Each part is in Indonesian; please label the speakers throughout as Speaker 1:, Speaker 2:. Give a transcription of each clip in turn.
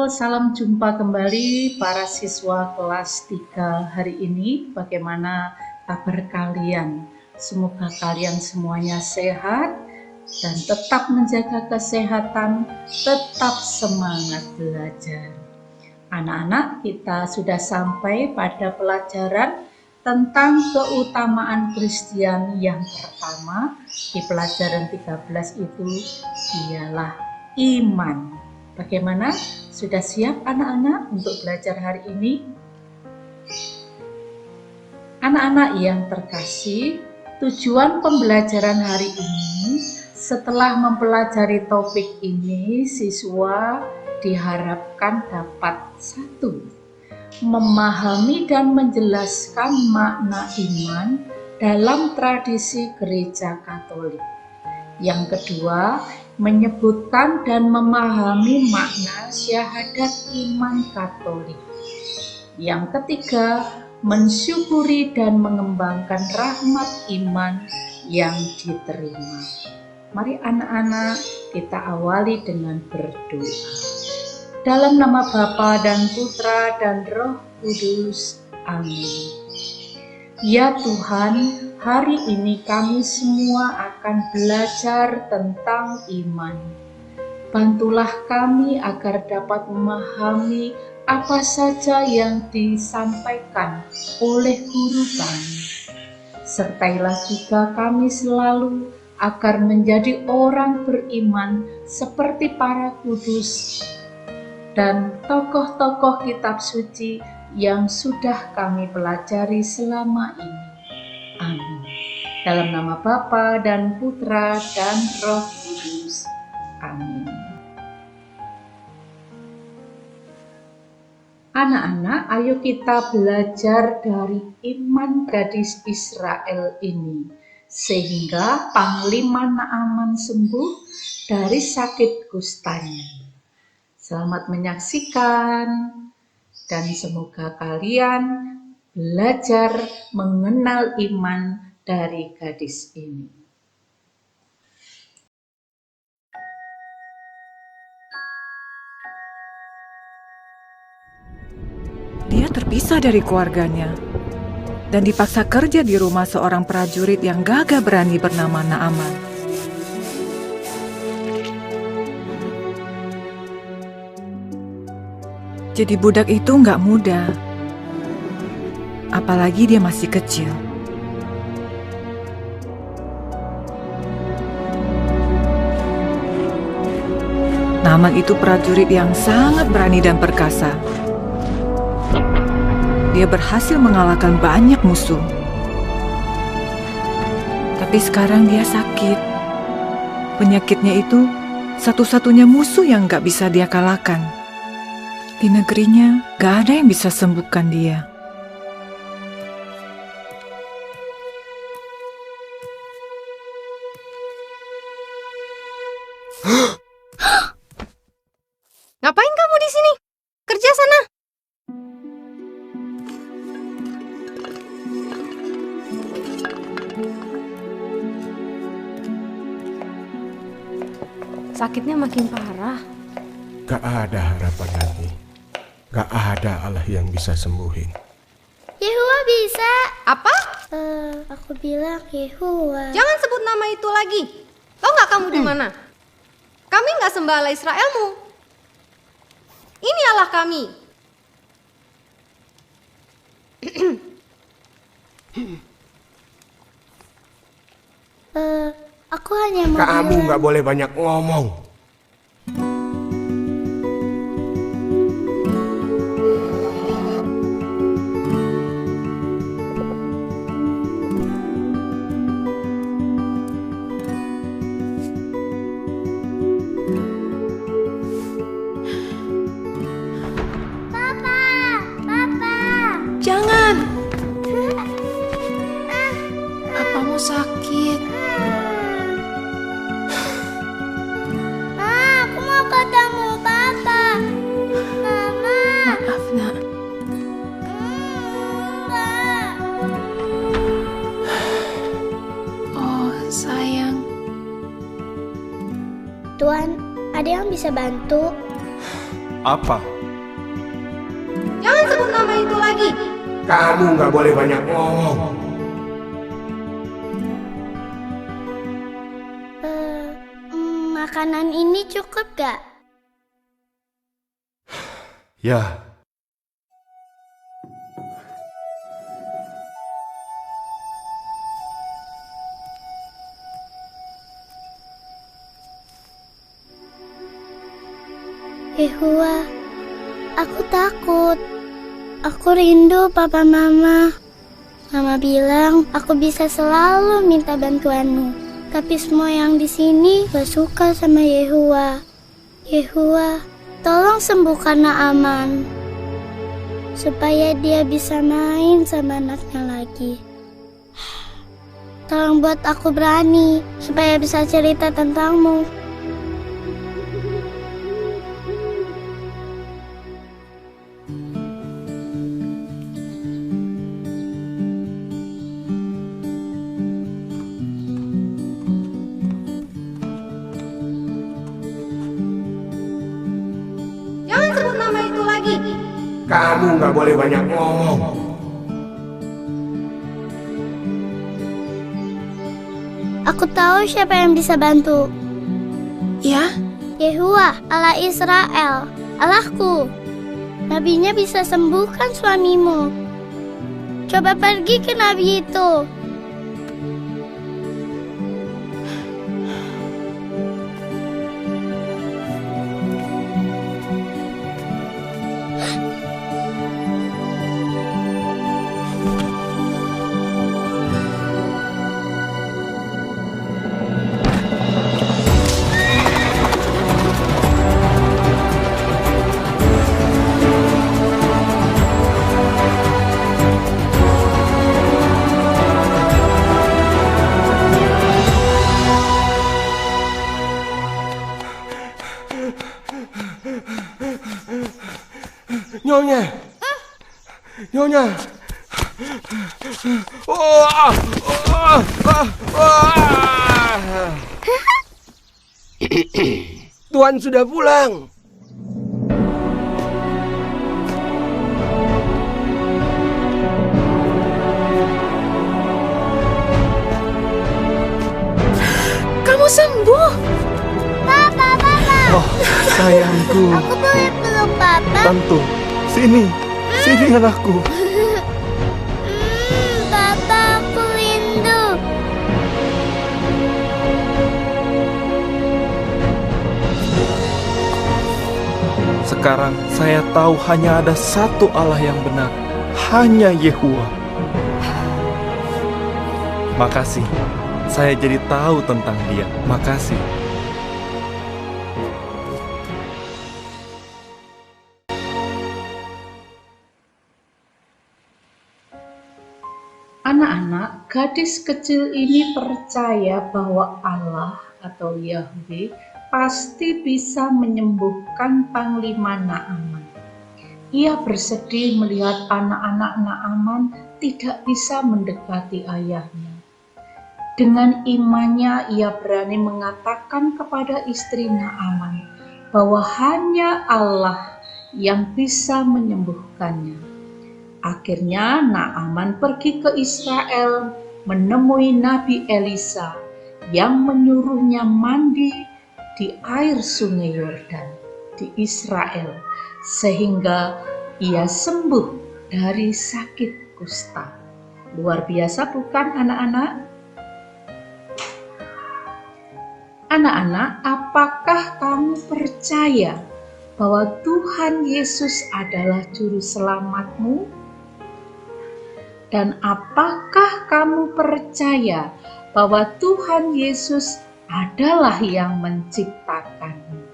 Speaker 1: salam jumpa kembali para siswa kelas 3 hari ini. Bagaimana kabar kalian? Semoga kalian semuanya sehat dan tetap menjaga kesehatan, tetap semangat belajar. Anak-anak, kita sudah sampai pada pelajaran tentang keutamaan Kristiani yang pertama. Di pelajaran 13 itu ialah iman. Bagaimana? Sudah siap anak-anak untuk belajar hari ini? Anak-anak yang terkasih, tujuan pembelajaran hari ini setelah mempelajari topik ini, siswa diharapkan dapat 1. Memahami dan menjelaskan makna iman dalam tradisi gereja Katolik. Yang kedua, menyebutkan dan memahami makna syahadat iman Katolik. Yang ketiga, mensyukuri dan mengembangkan rahmat iman yang diterima. Mari anak-anak, kita awali dengan berdoa. Dalam nama Bapa dan Putra dan Roh Kudus. Amin. Ya Tuhan, hari ini kami semua akan belajar tentang iman. Bantulah kami agar dapat memahami apa saja yang disampaikan oleh guru kami. Sertailah juga kami selalu agar menjadi orang beriman seperti para kudus dan tokoh-tokoh kitab suci yang sudah kami pelajari selama ini. Amin. Dalam nama Bapa dan Putra dan Roh Kudus. Amin. Anak-anak, ayo kita belajar dari iman gadis Israel ini, sehingga Panglima Naaman sembuh dari sakit kustanya. Selamat menyaksikan. Dan semoga kalian belajar mengenal iman dari gadis ini.
Speaker 2: Dia terpisah dari keluarganya dan dipaksa kerja di rumah seorang prajurit yang gagah berani bernama Naaman. Jadi budak itu nggak mudah, apalagi dia masih kecil. Naaman itu prajurit yang sangat berani dan perkasa. Dia berhasil mengalahkan banyak musuh. Tapi sekarang dia sakit. Penyakitnya itu satu-satunya musuh yang nggak bisa dia kalahkan. Di negerinya, gak ada yang bisa sembuhkan dia.
Speaker 3: Ngapain kamu di sini? Kerja sana. Sakitnya makin parah.
Speaker 4: Gak ada harapan lagi. Gak ada Allah yang bisa sembuhin.
Speaker 5: Yehuwa bisa.
Speaker 3: Apa?
Speaker 5: Aku bilang Yehuwa.
Speaker 3: Jangan sebut nama itu lagi. Tahu nggak kamu di mana? Kami nggak sembah Allah Israelmu. Ini Allah kami.
Speaker 5: Aku hanya mau
Speaker 4: Kamu
Speaker 5: bilang.
Speaker 4: gak boleh banyak ngomong.
Speaker 3: Jangan. Papamu sakit.
Speaker 5: Aku mau ketemu Papa. Mama.
Speaker 3: Maaf, Nak.
Speaker 5: Enggak.
Speaker 3: Oh, sayang.
Speaker 5: Tuan, ada yang bisa bantu?
Speaker 4: Apa?
Speaker 3: itu lagi.
Speaker 4: Kamu nggak boleh banyak ngomong.
Speaker 5: Makanan ini cukup gak?
Speaker 6: Ya,
Speaker 5: Yehua, aku takut. Aku rindu papa mama. Mama bilang aku bisa selalu minta bantuanmu. Tapi semua yang di sini gak suka sama Yehua. Yehua, tolong sembuhkan Naaman. Supaya dia bisa main sama anaknya lagi. Tolong buat aku berani. Supaya bisa cerita tentangmu.
Speaker 3: Jangan sebut nama itu lagi.
Speaker 4: Kamu nggak boleh banyak ngomong.
Speaker 5: Aku tahu siapa yang bisa bantu.
Speaker 2: Ya,
Speaker 5: Yehua, Allah Israel, Allahku. Nabinya bisa sembuhkan suamimu. Coba pergi ke nabi itu.
Speaker 4: Nyonya. Nyonya. Oh, ah, ah, ah, ah. Tuan sudah pulang.
Speaker 2: kamu sembuh.
Speaker 5: Papa.
Speaker 6: oh sayangku,
Speaker 5: Aku boleh peluk papa?
Speaker 6: tentu. Sini anakku.
Speaker 5: Papa, aku rindu.
Speaker 6: Sekarang saya tahu hanya ada satu Allah yang benar, hanya Yehua. Makasih, saya jadi tahu tentang Dia. Makasih.
Speaker 1: Anak-anak, gadis kecil ini percaya bahwa Allah atau Yahweh pasti bisa menyembuhkan Panglima Naaman. Ia bersedih melihat anak-anak Naaman tidak bisa mendekati ayahnya. Dengan imannya ia berani mengatakan kepada istri Naaman bahwa hanya Allah yang bisa menyembuhkannya. Akhirnya Naaman pergi ke Israel menemui Nabi Elisa yang menyuruhnya mandi di air sungai Yordan di Israel sehingga ia sembuh dari sakit kusta. Luar biasa bukan anak-anak? Anak-anak, apakah kamu percaya bahwa Tuhan Yesus adalah juru selamatmu? Dan apakah kamu percaya bahwa Tuhan Yesus adalah yang menciptakanmu?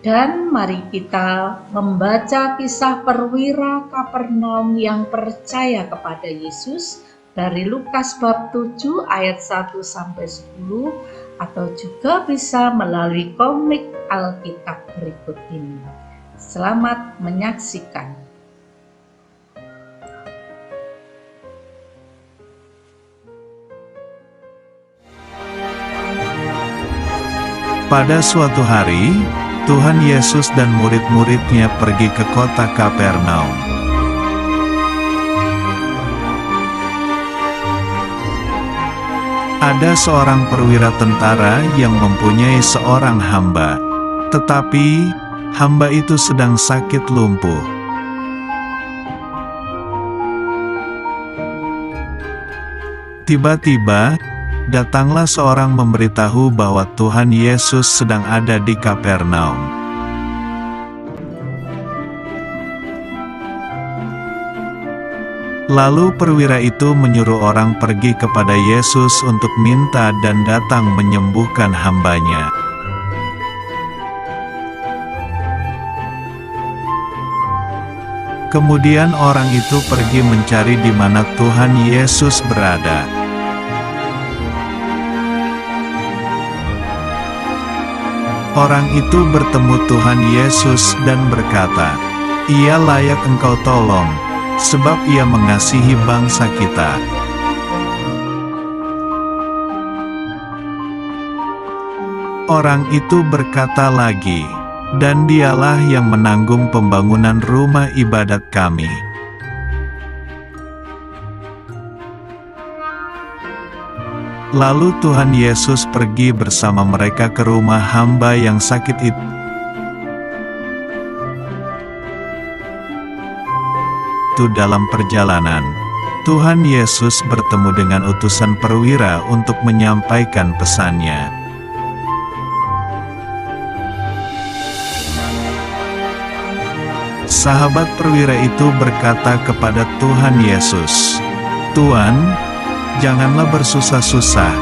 Speaker 1: Dan mari kita membaca kisah perwira Kapernaum yang percaya kepada Yesus dari Lukas bab 7 ayat 1 sampai 10 atau juga bisa melalui komik Alkitab berikut ini. Selamat menyaksikan.
Speaker 7: Pada suatu hari, Tuhan Yesus dan murid-muridnya pergi ke kota Kapernaum. Ada seorang perwira tentara yang mempunyai seorang hamba, tetapi hamba itu sedang sakit lumpuh. Tiba-tiba, datanglah seorang memberitahu bahwa Tuhan Yesus sedang ada di Kapernaum. Lalu perwira itu menyuruh orang pergi kepada Yesus untuk minta dan datang menyembuhkan hambanya. Kemudian orang itu pergi mencari di mana Tuhan Yesus berada. Orang itu bertemu Tuhan Yesus dan berkata, "Ia layak engkau tolong, sebab ia mengasihi bangsa kita." Orang itu berkata lagi, "Dan dialah yang menanggung pembangunan rumah ibadat kami." Lalu Tuhan Yesus pergi bersama mereka ke rumah hamba yang sakit itu. Dalam perjalanan, Tuhan Yesus bertemu dengan utusan perwira untuk menyampaikan pesannya. Sahabat perwira itu berkata kepada Tuhan Yesus, "Tuan, janganlah bersusah-susah,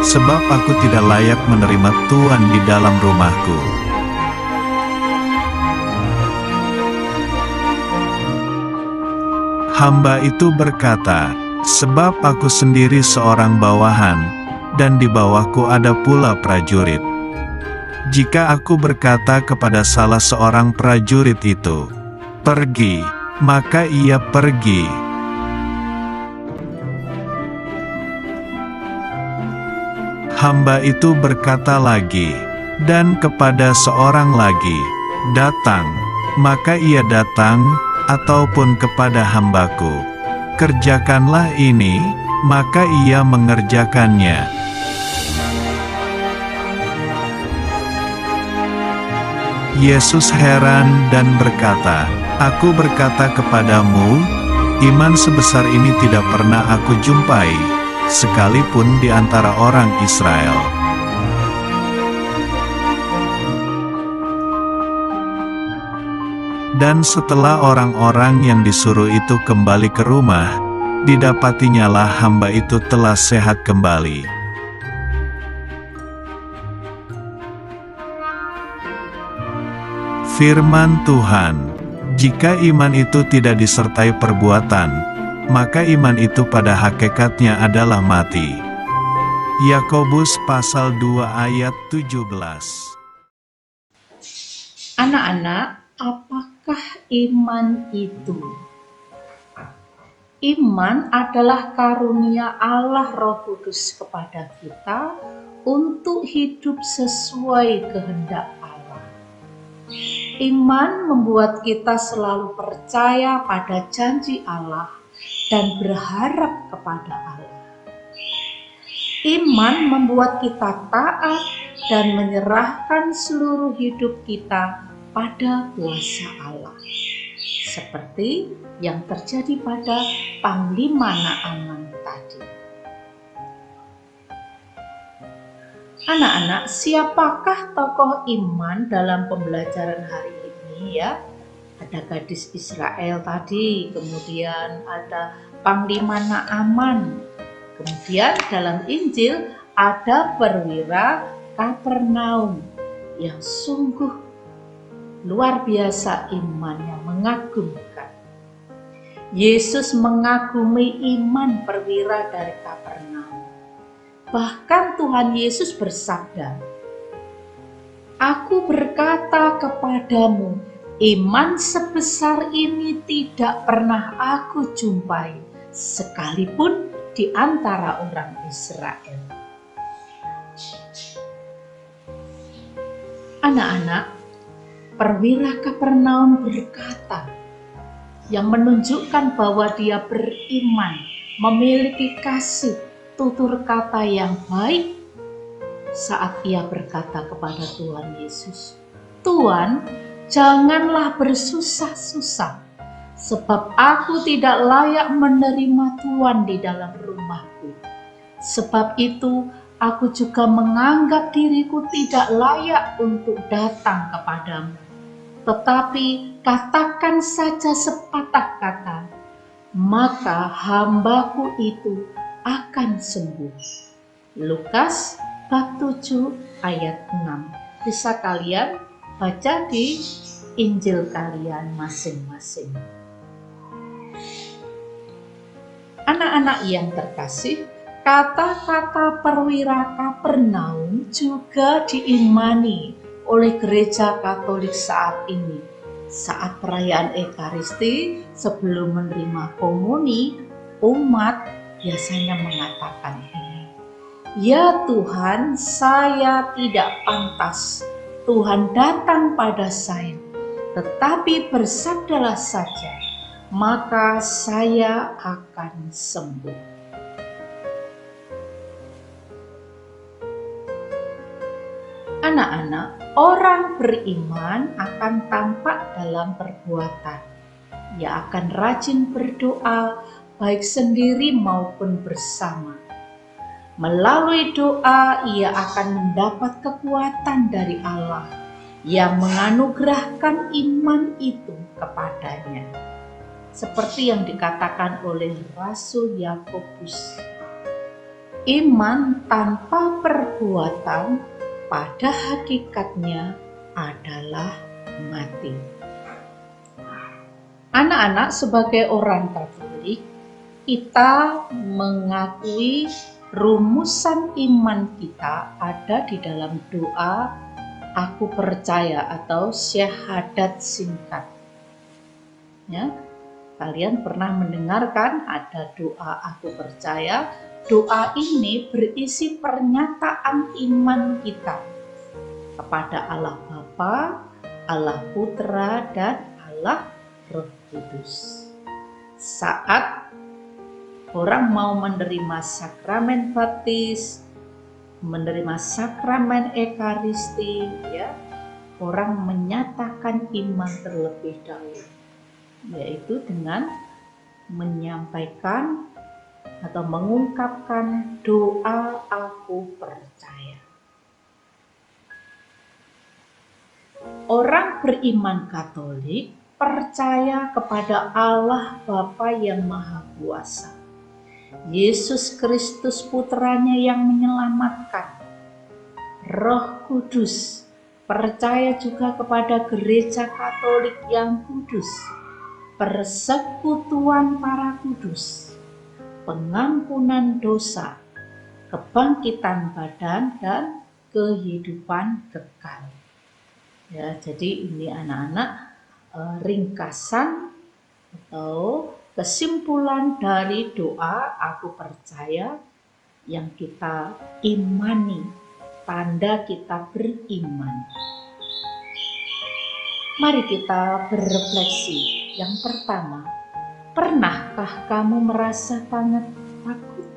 Speaker 7: sebab aku tidak layak menerima Tuan di dalam rumahku." Hamba itu berkata, "Sebab aku sendiri seorang bawahan, dan di bawahku ada pula prajurit. Jika aku berkata kepada salah seorang prajurit itu, 'Pergi,' maka ia pergi. Hamba itu berkata lagi, dan kepada seorang lagi, 'Datang,' maka ia datang, ataupun kepada hambaku, 'Kerjakanlah ini,' maka ia mengerjakannya." Yesus heran dan berkata, "Aku berkata kepadamu, iman sebesar ini tidak pernah aku jumpai, sekalipun di antara orang Israel." Dan setelah orang-orang yang disuruh itu kembali ke rumah, didapatinyalah hamba itu telah sehat kembali. Firman Tuhan, jika iman itu tidak disertai perbuatan, maka iman itu pada hakikatnya adalah mati. Yakobus pasal 2 ayat 17.
Speaker 1: Anak-anak, apakah iman itu? Iman adalah karunia Allah Roh Kudus kepada kita untuk hidup sesuai kehendak Allah. Iman membuat kita selalu percaya pada janji Allah dan berharap kepada Allah. Iman membuat kita taat dan menyerahkan seluruh hidup kita pada kuasa Allah, seperti yang terjadi pada Panglima Naaman tadi. Anak-anak, siapakah tokoh iman dalam pembelajaran hari ini ya? Ada gadis Israel tadi, kemudian ada Panglima Naaman, kemudian dalam Injil ada perwira Kapernaum yang sungguh luar biasa imannya, mengagumkan. Yesus mengagumi iman perwira dari Kapernaum. Bahkan Tuhan Yesus bersabda, "Aku berkata kepadamu, iman sebesar ini tidak pernah aku jumpai, sekalipun di antara orang Israel." Anak-anak, perwira Kapernaum berkata, yang menunjukkan bahwa dia beriman, memiliki kasih, tutur kata yang baik saat ia berkata kepada Tuhan Yesus, "Tuhan, janganlah bersusah-susah, sebab aku tidak layak menerima Tuhan di dalam rumahku. Sebab itu, aku juga menganggap diriku tidak layak untuk datang kepadamu. Tetapi katakan saja sepatah kata, maka hambaku itu akan sembuh." Lukas bab 7 ayat 6. Bisa kalian baca di Injil kalian masing-masing. Anak-anak yang terkasih, kata-kata perwira Kapernaum juga diimani oleh gereja Katolik saat ini. Saat perayaan Ekaristi, sebelum menerima komuni, umat biasanya mengatakan ini, "Ya Tuhan, saya tidak pantas Tuhan datang pada saya, tetapi bersabdalah saja, maka saya akan sembuh." Anak-anak, orang beriman akan tampak dalam perbuatan. Ia akan rajin berdoa, baik sendiri maupun bersama. Melalui doa, ia akan mendapat kekuatan dari Allah yang menganugerahkan iman itu kepadanya. Seperti yang dikatakan oleh Rasul Yakobus, iman tanpa perbuatan pada hakikatnya adalah mati. Anak-anak, sebagai orang Katolik, kita mengakui rumusan iman kita ada di dalam doa "Aku percaya" atau syahadat singkat. Ya, kalian pernah mendengarkan ada doa "Aku percaya"? Doa ini berisi pernyataan iman kita kepada Allah Bapa, Allah Putra, dan Allah Roh Kudus. Saat orang mau menerima sakramen baptis, menerima sakramen Ekaristi, ya, orang menyatakan iman terlebih dahulu, yaitu dengan menyampaikan atau mengungkapkan doa "Aku percaya". Orang beriman Katolik percaya kepada Allah Bapa yang Maha Kuasa, Yesus Kristus Putranya yang menyelamatkan, Roh Kudus, percaya juga kepada gereja Katolik yang kudus, persekutuan para kudus, pengampunan dosa, kebangkitan badan, dan kehidupan kekal. Ya, jadi ini anak-anak ringkasan atau kesimpulan dari doa "Aku percaya" yang kita imani, tanda kita beriman. Mari kita berefleksi. Yang pertama, pernahkah kamu merasa sangat takut?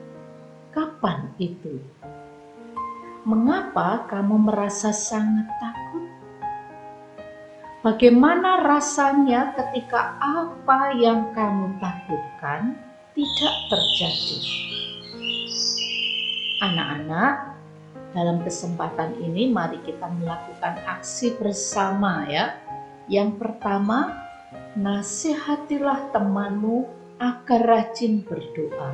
Speaker 1: Kapan itu? Mengapa kamu merasa sangat takut? Bagaimana rasanya ketika apa yang kamu takutkan tidak terjadi? Anak-anak, dalam kesempatan ini mari kita melakukan aksi bersama ya. Yang pertama, nasihatilah temanmu agar rajin berdoa.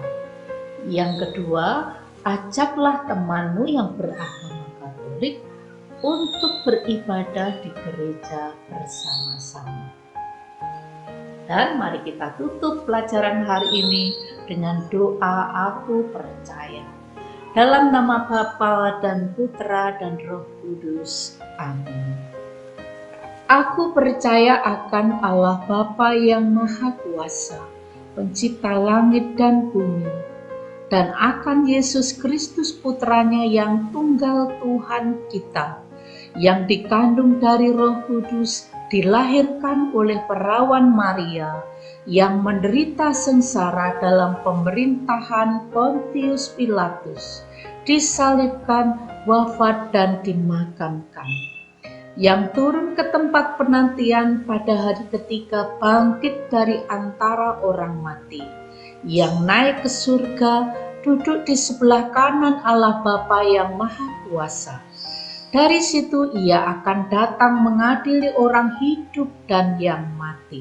Speaker 1: Yang kedua, ajaklah temanmu yang beragama Katolik untuk beribadah di gereja bersama-sama. Dan mari kita tutup pelajaran hari ini dengan doa "Aku percaya". Dalam nama Bapa dan Putra dan Roh Kudus. Amin. Aku percaya akan Allah Bapa yang Maha Kuasa, Pencipta langit dan bumi, dan akan Yesus Kristus Putranya yang tunggal Tuhan kita, yang dikandung dari Roh Kudus, dilahirkan oleh perawan Maria, yang menderita sengsara dalam pemerintahan Pontius Pilatus, disalibkan, wafat dan dimakamkan, yang turun ke tempat penantian pada hari ketiga bangkit dari antara orang mati, yang naik ke surga, duduk di sebelah kanan Allah Bapa yang Maha Kuasa. Dari situ ia akan datang mengadili orang hidup dan yang mati.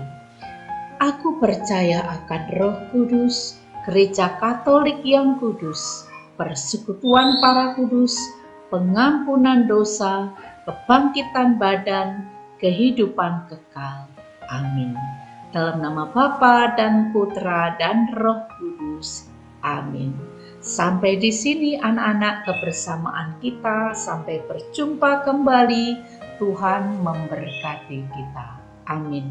Speaker 1: Aku percaya akan Roh Kudus, Gereja Katolik yang kudus, persekutuan para kudus, pengampunan dosa, kebangkitan badan, kehidupan kekal. Amin. Dalam nama Bapa dan Putra dan Roh Kudus. Amin. Sampai di sini anak-anak kebersamaan kita. Sampai berjumpa kembali. Tuhan memberkati kita. Amin.